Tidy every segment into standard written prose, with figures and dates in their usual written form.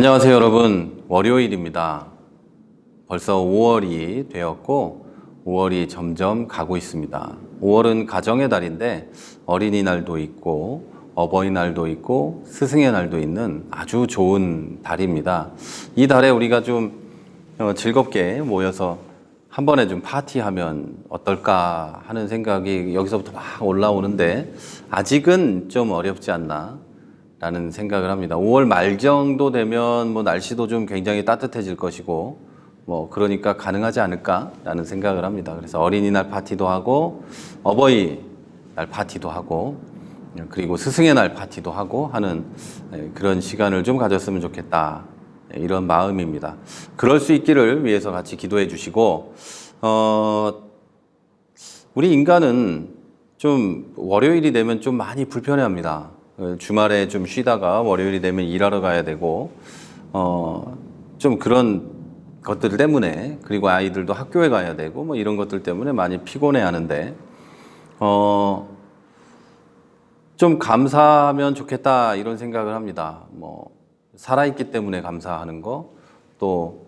안녕하세요 여러분. 월요일입니다. 벌써 5월이 되었고 5월이 점점 가고 있습니다. 5월은 가정의 달인데 어린이날도 있고 어버이날도 있고 스승의 날도 있는 아주 좋은 달입니다. 이 달에 우리가 좀 즐겁게 모여서 한 번에 좀 파티하면 어떨까 하는 생각이 여기서부터 막 올라오는데 아직은 좀 어렵지 않나 라는 생각을 합니다. 5월 말 정도 되면 뭐 날씨도 좀 굉장히 따뜻해질 것이고 뭐 그러니까 가능하지 않을까 라는 생각을 합니다. 그래서 어린이날 파티도 하고 어버이날 파티도 하고 그리고 스승의 날 파티도 하고 하는 그런 시간을 좀 가졌으면 좋겠다, 이런 마음입니다. 그럴 수 있기를 위해서 같이 기도해 주시고, 우리 인간은 좀 월요일이 되면 좀 많이 불편해합니다. 주말에 좀 쉬다가 월요일이 되면 일하러 가야 되고, 좀 그런 것들 때문에, 그리고 아이들도 학교에 가야 되고, 뭐 이런 것들 때문에 많이 피곤해 하는데, 좀 감사하면 좋겠다, 이런 생각을 합니다. 뭐, 살아있기 때문에 감사하는 거, 또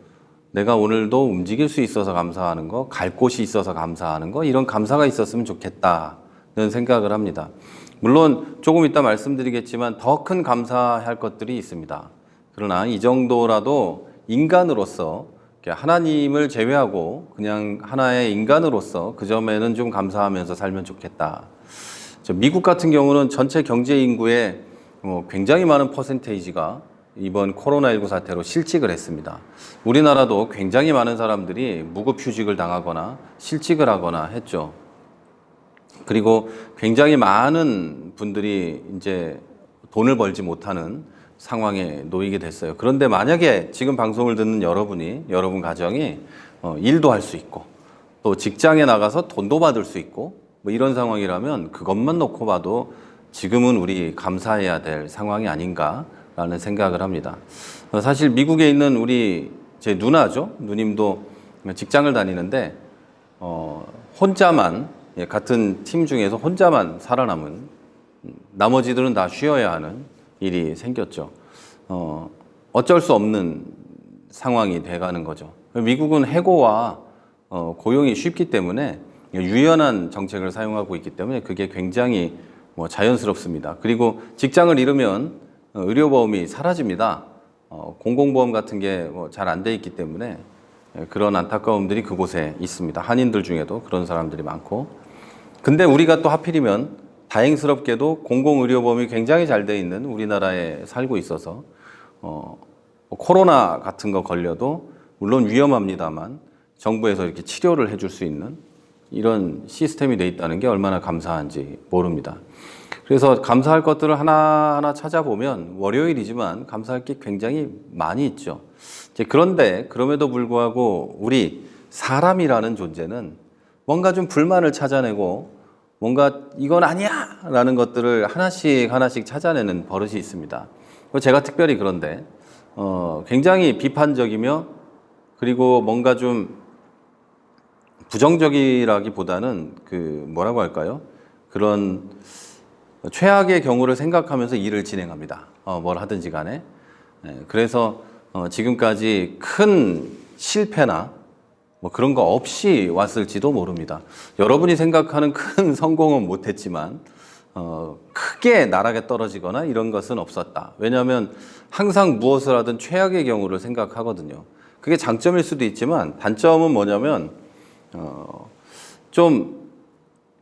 내가 오늘도 움직일 수 있어서 감사하는 거, 갈 곳이 있어서 감사하는 거, 이런 감사가 있었으면 좋겠다는 생각을 합니다. 물론 조금 이따 말씀드리겠지만 더 큰 감사할 것들이 있습니다. 그러나 이 정도라도 인간으로서, 하나님을 제외하고 그냥 하나의 인간으로서 그 점에는 좀 감사하면서 살면 좋겠다. 미국 같은 경우는 전체 경제 인구의 굉장히 많은 퍼센테이지가 이번 코로나19 사태로 실직을 했습니다. 우리나라도 굉장히 많은 사람들이 무급휴직을 당하거나 실직을 하거나 했죠. 그리고 굉장히 많은 분들이 이제 돈을 벌지 못하는 상황에 놓이게 됐어요. 그런데 만약에 지금 방송을 듣는 여러분 가정이 일도 할 수 있고 또 직장에 나가서 돈도 받을 수 있고 뭐 이런 상황이라면 그것만 놓고 봐도 지금은 우리 감사해야 될 상황이 아닌가라는 생각을 합니다. 사실 미국에 있는 우리 제 누나죠. 누님도 직장을 다니는데 혼자만, 같은 팀 중에서 혼자만 살아남은, 나머지들은 다 쉬어야 하는 일이 생겼죠. 어쩔 수 없는 상황이 돼가는 거죠. 미국은 해고와 고용이 쉽기 때문에 유연한 정책을 사용하고 있기 때문에 그게 굉장히 자연스럽습니다. 그리고 직장을 잃으면 의료보험이 사라집니다. 공공보험 같은 게 잘 안 돼 있기 때문에 그런 안타까움들이 그곳에 있습니다. 한인들 중에도 그런 사람들이 많고. 근데 우리가 또 하필이면 다행스럽게도 공공의료보험이 굉장히 잘 돼 있는 우리나라에 살고 있어서 코로나 같은 거 걸려도 물론 위험합니다만 정부에서 이렇게 치료를 해줄 수 있는 이런 시스템이 돼 있다는 게 얼마나 감사한지 모릅니다. 그래서 감사할 것들을 하나하나 찾아보면 월요일이지만 감사할 게 굉장히 많이 있죠. 그런데 그럼에도 불구하고 우리 사람이라는 존재는 뭔가 좀 불만을 찾아내고 뭔가 이건 아니야 라는 것들을 하나씩 찾아내는 버릇이 있습니다. 제가 특별히 그런데 굉장히 비판적이며 그리고 뭔가 좀 부정적이라기보다는 뭐라고 할까요? 그런 최악의 경우를 생각하면서 일을 진행합니다. 뭘 하든지 간에. 그래서 지금까지 큰 실패나 뭐 그런 거 없이 왔을지도 모릅니다. 여러분이 생각하는 큰 성공은 못했지만 크게 나락에 떨어지거나 이런 것은 없었다. 왜냐하면 항상 무엇을 하든 최악의 경우를 생각하거든요. 그게 장점일 수도 있지만 단점은 뭐냐면 좀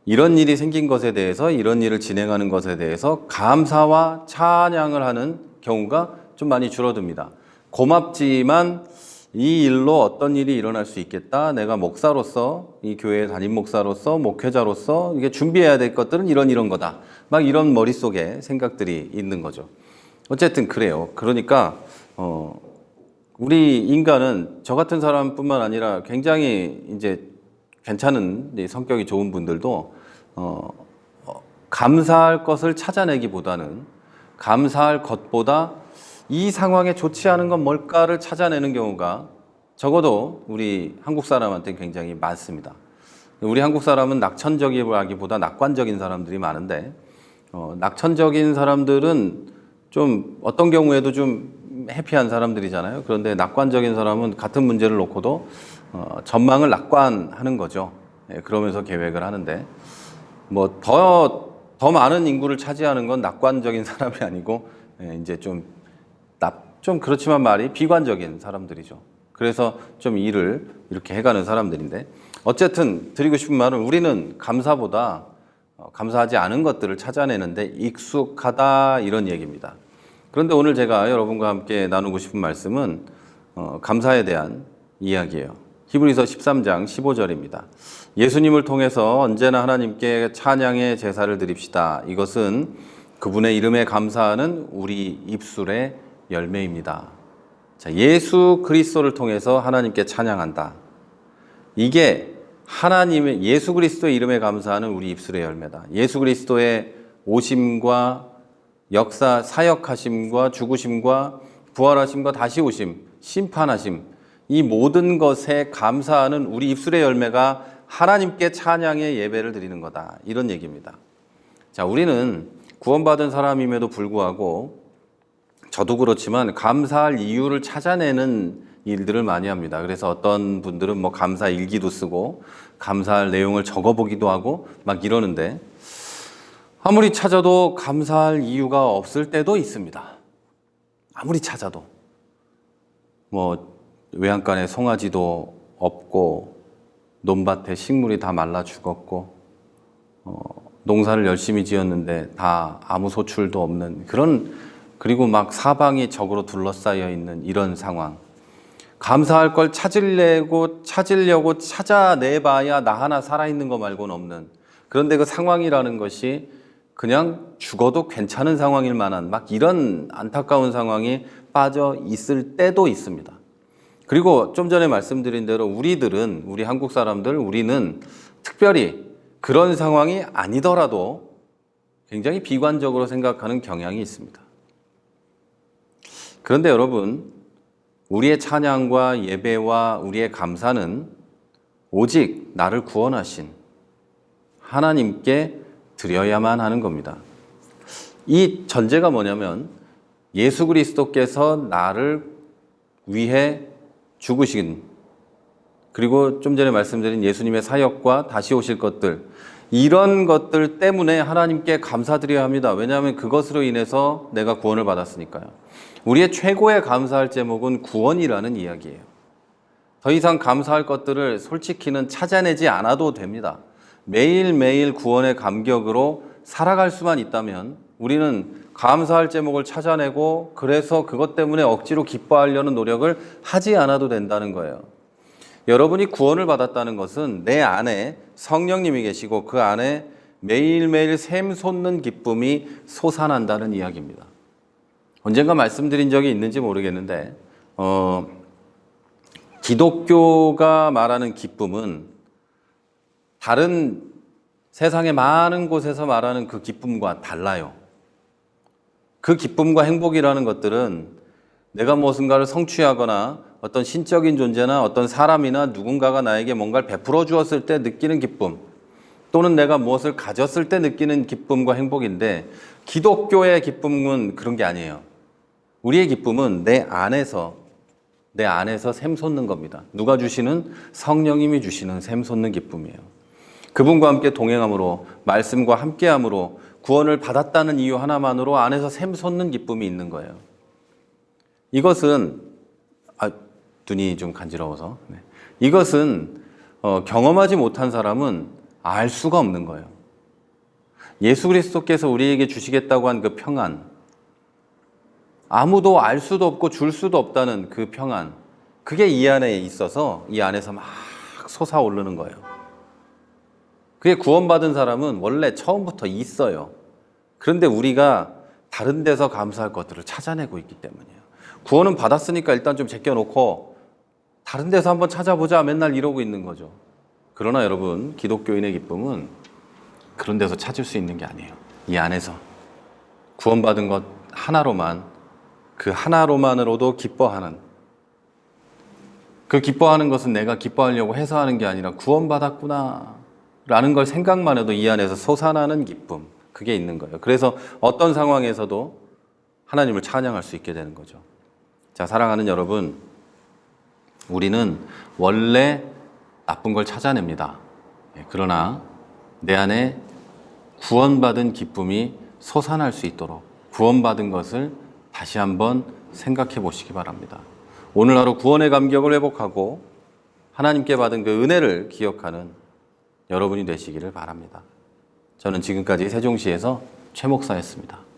이런 일이 생긴 것에 대해서, 이런 일을 진행하는 것에 대해서 감사와 찬양을 하는 경우가 좀 많이 줄어듭니다. 고맙지만 이 일로 어떤 일이 일어날 수 있겠다. 내가 목사로서, 이 교회의 담임 목사로서, 목회자로서 이게 준비해야 될 것들은 이런 거다. 막 이런 머릿속에 생각들이 있는 거죠. 어쨌든 그래요. 그러니까 우리 인간은 저 같은 사람뿐만 아니라 굉장히 이제 괜찮은 성격이 좋은 분들도 감사할 것을 찾아내기보다는 감사할 것보다 이 상황에 좋지 않은 건 뭘까를 찾아내는 경우가 적어도 우리 한국 사람한테 굉장히 많습니다. 우리 한국 사람은 낙천적이라기보다 낙관적인 사람들이 많은데 낙천적인 사람들은 좀 어떤 경우에도 좀 해피한 사람들이잖아요. 그런데 낙관적인 사람은 같은 문제를 놓고도 전망을 낙관하는 거죠. 예, 그러면서 계획을 하는데 뭐 더 많은 인구를 차지하는 건 낙관적인 사람이 아니고 이제 좀 그렇지만 말이 비관적인 사람들이죠. 그래서 좀 일을 이렇게 해가는 사람들인데 어쨌든 드리고 싶은 말은 우리는 감사보다 감사하지 않은 것들을 찾아내는데 익숙하다 이런 얘기입니다. 그런데 오늘 제가 여러분과 함께 나누고 싶은 말씀은 감사에 대한 이야기예요. 히브리서 13장 15절입니다. 예수님을 통해서 언제나 하나님께 찬양의 제사를 드립시다. 이것은 그분의 이름에 감사하는 우리 입술의 열매입니다. 자, 예수 그리스도를 통해서 하나님께 찬양한다. 이게 하나님의 예수 그리스도의 이름에 감사하는 우리 입술의 열매다. 예수 그리스도의 오심과 역사, 사역하심과 죽으심과 부활하심과 다시 오심, 심판하심, 이 모든 것에 감사하는 우리 입술의 열매가 하나님께 찬양의 예배를 드리는 거다. 이런 얘기입니다. 자, 우리는 구원받은 사람임에도 불구하고 저도 그렇지만 감사할 이유를 찾아내는 일들을 많이 합니다. 그래서 어떤 분들은 뭐 감사 일기도 쓰고 감사할 내용을 적어보기도 하고 막 이러는데 아무리 찾아도 감사할 이유가 없을 때도 있습니다. 아무리 찾아도 뭐 외양간에 송아지도 없고 논밭에 식물이 다 말라 죽었고 농사를 열심히 지었는데 다 아무 소출도 없는 그리고 막 사방이 적으로 둘러싸여 있는 이런 상황. 감사할 걸 찾으려고 찾아내봐야 나 하나 살아있는 거 말고는 없는. 그런데 그 상황이라는 것이 그냥 죽어도 괜찮은 상황일 만한 막 이런 안타까운 상황이 빠져 있을 때도 있습니다. 그리고 좀 전에 말씀드린 대로 우리 한국 사람들, 우리는 특별히 그런 상황이 아니더라도 굉장히 비관적으로 생각하는 경향이 있습니다. 그런데 여러분, 우리의 찬양과 예배와 우리의 감사는 오직 나를 구원하신 하나님께 드려야만 하는 겁니다. 이 전제가 뭐냐면 예수 그리스도께서 나를 위해 죽으신, 그리고 좀 전에 말씀드린 예수님의 사역과 다시 오실 것들, 이런 것들 때문에 하나님께 감사드려야 합니다. 왜냐하면 그것으로 인해서 내가 구원을 받았으니까요. 우리의 최고의 감사할 제목은 구원이라는 이야기예요. 더 이상 감사할 것들을 솔직히는 찾아내지 않아도 됩니다. 매일매일 구원의 감격으로 살아갈 수만 있다면 우리는 감사할 제목을 찾아내고 그래서 그것 때문에 억지로 기뻐하려는 노력을 하지 않아도 된다는 거예요. 여러분이 구원을 받았다는 것은 내 안에 성령님이 계시고 그 안에 매일매일 샘솟는 기쁨이 솟아난다는 이야기입니다. 언젠가 말씀드린 적이 있는지 모르겠는데 기독교가 말하는 기쁨은 다른 세상의 많은 곳에서 말하는 그 기쁨과 달라요. 그 기쁨과 행복이라는 것들은 내가 무엇인가를 성취하거나 어떤 신적인 존재나 어떤 사람이나 누군가가 나에게 뭔가를 베풀어 주었을 때 느끼는 기쁨, 또는 내가 무엇을 가졌을 때 느끼는 기쁨과 행복인데 기독교의 기쁨은 그런 게 아니에요. 우리의 기쁨은 내 안에서 샘솟는 겁니다. 누가 주시는? 성령님이 주시는 샘솟는 기쁨이에요. 그분과 함께 동행함으로, 말씀과 함께함으로 구원을 받았다는 이유 하나만으로 안에서 샘솟는 기쁨이 있는 거예요. 이것은 눈이 좀 간지러워서 이것은 경험하지 못한 사람은 알 수가 없는 거예요. 예수 그리스도께서 우리에게 주시겠다고 한 그 평안, 아무도 알 수도 없고 줄 수도 없다는 그 평안, 그게 이 안에 있어서 이 안에서 막 솟아오르는 거예요. 그게 구원받은 사람은 원래 처음부터 있어요. 그런데 우리가 다른 데서 감사할 것들을 찾아내고 있기 때문이에요. 구원은 받았으니까 일단 좀 제껴놓고 다른 데서 한번 찾아보자 맨날 이러고 있는 거죠. 그러나 여러분, 기독교인의 기쁨은 그런 데서 찾을 수 있는 게 아니에요. 이 안에서 구원받은 것 하나로만, 그 하나로만으로도 기뻐하는, 그 기뻐하는 것은 내가 기뻐하려고 해서 하는 게 아니라 구원받았구나 라는 걸 생각만 해도 이 안에서 솟아나는 기쁨, 그게 있는 거예요. 그래서 어떤 상황에서도 하나님을 찬양할 수 있게 되는 거죠. 자, 사랑하는 여러분, 우리는 원래 나쁜 걸 찾아냅니다. 그러나 내 안에 구원받은 기쁨이 솟아날 수 있도록 구원받은 것을 다시 한번 생각해 보시기 바랍니다. 오늘 하루 구원의 감격을 회복하고 하나님께 받은 그 은혜를 기억하는 여러분이 되시기를 바랍니다. 저는 지금까지 세종시에서 최 목사였습니다.